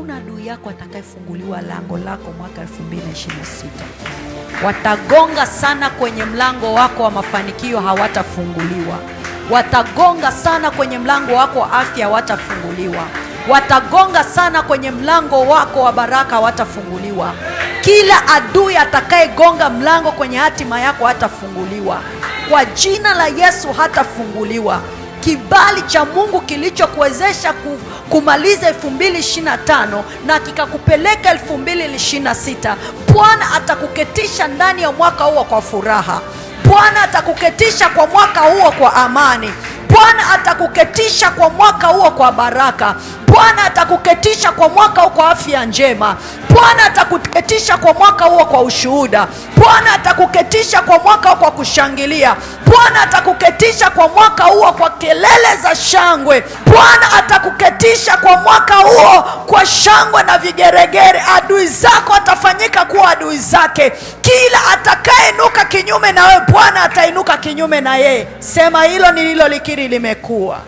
hakuna adui yako atakayefunguliwa lango lako mwaka 2026. Watagonga sana kwenye mlango wako wa mafanikio, hawatafunguliwa. Watagonga sana kwenye mlango wako wa afya, hawatafunguliwa. Watagonga sana kwenye mlango wako wa baraka, hawatafunguliwa. Kila adui atakayegonga mlango kwenye hatima yako hatafunguliwa. Kwa jina la Yesu hatafunguliwa. Kibali cha Mungu kilichokuwezesha kumaliza 2025 na kikakupeleka 2026, Bwana atakuketisha ndani ya mwaka huo kwa furaha. Bwana atakuketisha kwa mwaka huo kwa amani. Bwana atakuketisha kwa mwaka huo kwa baraka. Bwana atakuketisha kwa mwaka huo kwa afya njema. Bwana atakuketisha kwa mwaka huo kwa ushuhuda. Bwana atakuketisha kwa mwaka huo kwa kushangilia. Bwana atakuketisha kwa mwaka huo kwa kelele za shangwe. Bwana atakuketisha kwa mwaka huo kwa shangwe na vigeregere. Adui zako atafanyika kuwa adui zake. Kila atakayeinuka kinyume na wewe, Bwana atainuka kinyume na yeye. Sema hilo nililolikiri limekuwa.